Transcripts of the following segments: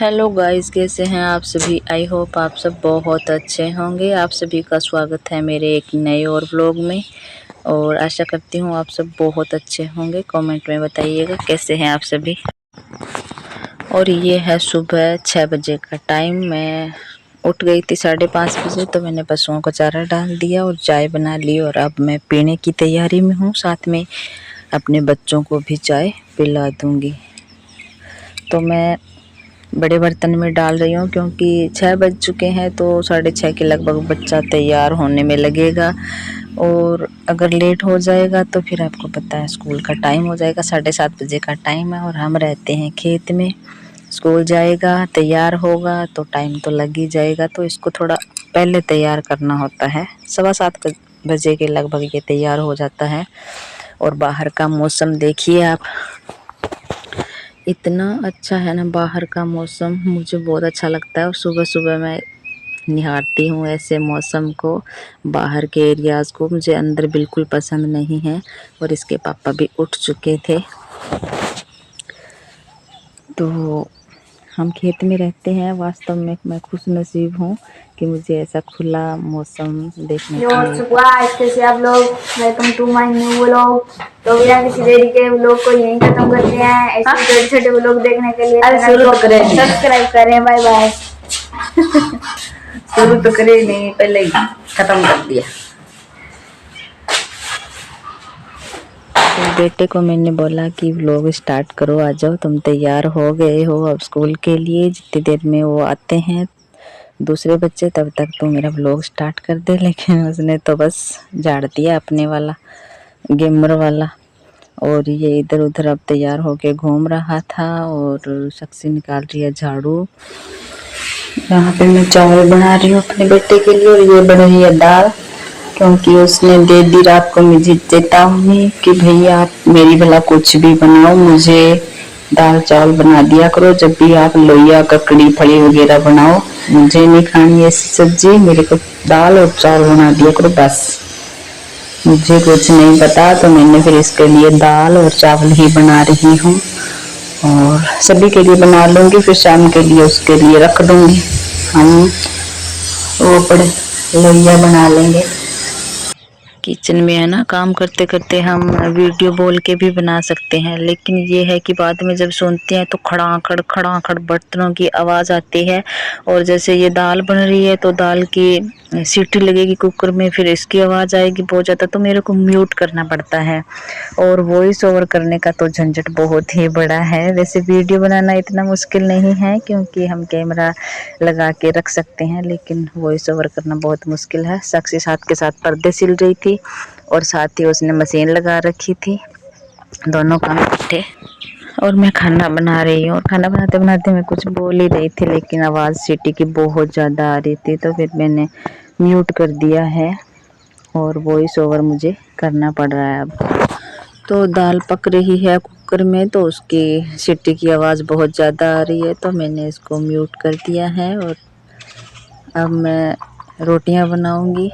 Hello guys, कैसे हैं आप सभी। आई होप आप सब बहुत अच्छे होंगे। आप सभी का स्वागत है मेरे एक नए और व्लॉग में और आशा करती हूँ आप सब बहुत अच्छे होंगे। कमेंट में बताइएगा कैसे हैं आप सभी। और ये है सुबह 6 बजे का टाइम। मैं उठ गई थी 5:30 बजे, तो मैंने पशुओं को चारा डाल दिया और चाय बना ली और अब मैं पीने की तैयारी में हूँ। साथ में अपने बच्चों को भी चाय पिला दूँगी। तो मैं बड़े बर्तन में डाल रही हूँ क्योंकि 6 बज चुके हैं, तो 6:30 के लगभग बच्चा तैयार होने में लगेगा। और अगर लेट हो जाएगा तो फिर आपको पता है स्कूल का टाइम हो जाएगा। 7:30 बजे का टाइम है और हम रहते हैं खेत में। स्कूल जाएगा, तैयार होगा तो टाइम तो लग ही जाएगा, तो इसको थोड़ा पहले तैयार करना होता है। 7:15 बजे के लगभग ये तैयार हो जाता है। और बाहर का मौसम देखिए आप, इतना अच्छा है ना बाहर का मौसम। मुझे बहुत अच्छा लगता है और सुबह सुबह मैं निहारती हूँ ऐसे मौसम को, बाहर के एरियाज़ को। मुझे अंदर बिल्कुल पसंद नहीं है। और इसके पापा भी उठ चुके थे। तो हम खेत में रहते हैं। वास्तव में मैं खुश नसीब हूँ कि मुझे ऐसा खुला मौसम देखने को मिलता है। कैसे आप लोग, welcome to my new vlog. तो बिना किसी देरी के व्लॉग को यहीं खत्म करते हैं। ऐसे छोटे छोटे व्लॉग देखने के लिए सब्सक्राइब करें। Bye bye. शुरू तो करे नहीं, पहले ही खत्म कर दिया। तो बेटे को मैंने बोला कि व्लॉग स्टार्ट करो, आ जाओ, तुम तैयार हो गए हो अब स्कूल के लिए। जितनी देर में वो आते हैं दूसरे बच्चे, तब तक तो मेरा व्लॉग स्टार्ट कर दे। लेकिन उसने तो बस झाड़ दिया अपने वाला, गेमर वाला। और ये इधर उधर अब तैयार होके घूम रहा था और शक्ति निकाल रही है झाड़ू। यहाँ पे मैं चावल बना रही हूँ अपने बेटे के लिए और ये बन रही है दाल, क्योंकि उसने दे दी रात को मुझे चेतावनी कि भैया आप मेरी भला कुछ भी बनाओ, मुझे दाल चावल बना दिया करो। जब भी आप लोइया ककड़ी फली वगैरह बनाओ, मुझे नहीं खानी ऐसी सब्जी, मेरे को दाल और चावल बना दिया करो बस। मुझे कुछ नहीं पता, तो मैंने फिर इसके लिए दाल और चावल ही बना रही हूँ और सभी के लिए बना लूँगी, फिर शाम के लिए उसके लिए रख दूँगी। हम वो पड़े लोइया बना लेंगे। किचन में है ना, काम करते करते हम वीडियो बोल के भी बना सकते हैं, लेकिन ये है कि बाद में जब सुनते हैं तो खड़ाखड़ बर्तनों की आवाज़ आती है। और जैसे ये दाल बन रही है तो दाल की सीटी लगेगी कुकर में, फिर इसकी आवाज़ आएगी बहुत ज़्यादा, तो मेरे को म्यूट करना पड़ता है। और वॉइस ओवर करने का तो झंझट बहुत ही बड़ा है। वैसे वीडियो बनाना इतना मुश्किल नहीं है क्योंकि हम कैमरा लगा के रख सकते हैं, लेकिन वॉइस ओवर करना बहुत मुश्किल है। साक्षी साथ के साथ पर्दे सिल रही थी और साथ ही उसने मशीन लगा रखी थी, दोनों काम इकट्ठे। और मैं खाना बना रही हूँ और खाना बनाते बनाते मैं कुछ बोल ही रही थी, लेकिन आवाज़ सीटी की बहुत ज़्यादा आ रही थी, तो फिर मैंने म्यूट कर दिया है और वॉइस ओवर मुझे करना पड़ रहा है अब। तो दाल पक रही है कुकर में, तो उसकी सीटी की आवाज़ बहुत ज़्यादा आ रही है, तो मैंने इसको म्यूट कर दिया है। और अब मैं रोटियां बनाऊंगी।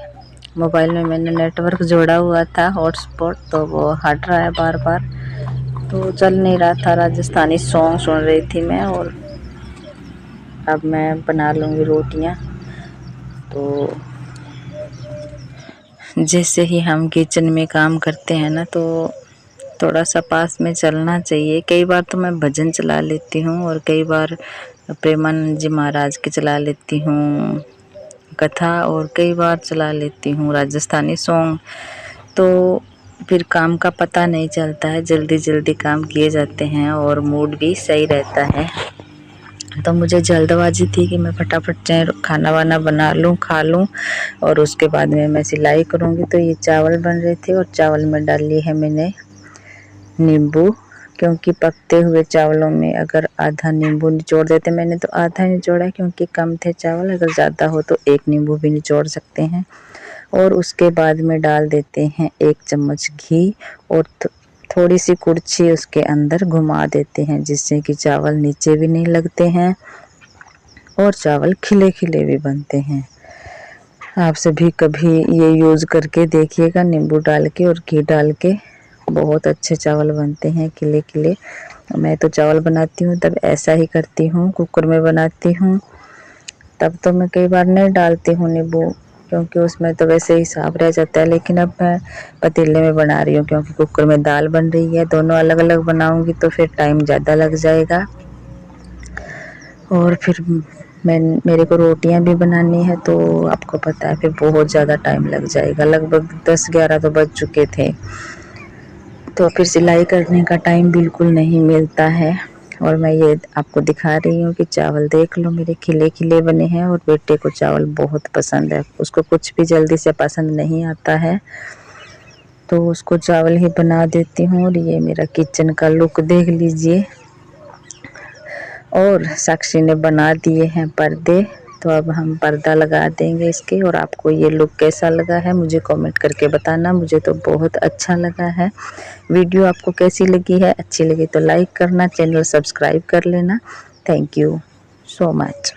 मोबाइल में मैंने नेटवर्क जोड़ा हुआ था हॉटस्पॉट, तो वो हट रहा है बार बार, तो चल नहीं रहा था। राजस्थानी सॉन्ग सुन रही थी मैं और अब मैं बना लूँगी रोटियां। तो जैसे ही हम किचन में काम करते हैं ना, तो थोड़ा सा पास में चलना चाहिए। कई बार तो मैं भजन चला लेती हूँ और कई बार प्रेमानंद जी महाराज के चला लेती हूँ कथा, और कई बार चला लेती हूँ राजस्थानी सॉन्ग। तो फिर काम का पता नहीं चलता है, जल्दी जल्दी काम किए जाते हैं और मूड भी सही रहता है। तो मुझे जल्दबाजी थी कि मैं फटाफट खाना वाना बना लूँ, खा लूँ और उसके बाद में मैं सिलाई करूँगी। तो ये चावल बन रहे थे और चावल में डाली है मैंने नींबू, क्योंकि पकते हुए चावलों में अगर आधा नींबू निचोड़ देते, मैंने तो आधा निचोड़ा क्योंकि कम थे चावल, अगर ज़्यादा हो तो 1 नींबू भी निचोड़ सकते हैं। और उसके बाद में डाल देते हैं 1 चम्मच घी और थोड़ी सी कुड़छी उसके अंदर घुमा देते हैं, जिससे कि चावल नीचे भी नहीं लगते हैं और चावल खिले खिले भी बनते हैं। आप सभी कभी ये यूज़ करके देखिएगा, नींबू डाल के और घी डाल के बहुत अच्छे चावल बनते हैं खिले खिले। मैं तो चावल बनाती हूँ तब ऐसा ही करती हूँ, कुकर में बनाती हूँ तब तो मैं कई बार नहीं डालती हूँ नींबू, क्योंकि उसमें तो वैसे ही साफ रह जाता है। लेकिन अब मैं पतीले में बना रही हूँ क्योंकि कुकर में दाल बन रही है। दोनों अलग अलग बनाऊँगी तो फिर टाइम ज़्यादा लग जाएगा, और फिर मेरे को रोटियां भी बनानी है तो आपको पता है फिर बहुत ज़्यादा टाइम लग जाएगा। लगभग 10-11 तो बज चुके थे, तो फिर सिलाई करने का टाइम बिल्कुल नहीं मिलता है। और मैं ये आपको दिखा रही हूँ कि चावल देख लो मेरे खिले खिले बने हैं, और बेटे को चावल बहुत पसंद है, उसको कुछ भी जल्दी से पसंद नहीं आता है तो उसको चावल ही बना देती हूँ। और ये मेरा किचन का लुक देख लीजिए। और साक्षी ने बना दिए हैं पर्दे, तो अब हम पर्दा लगा देंगे इसके। और आपको ये लुक कैसा लगा है मुझे कमेंट करके बताना, मुझे तो बहुत अच्छा लगा है। वीडियो आपको कैसी लगी है, अच्छी लगी तो लाइक करना, चैनल सब्सक्राइब कर लेना। Thank you so much.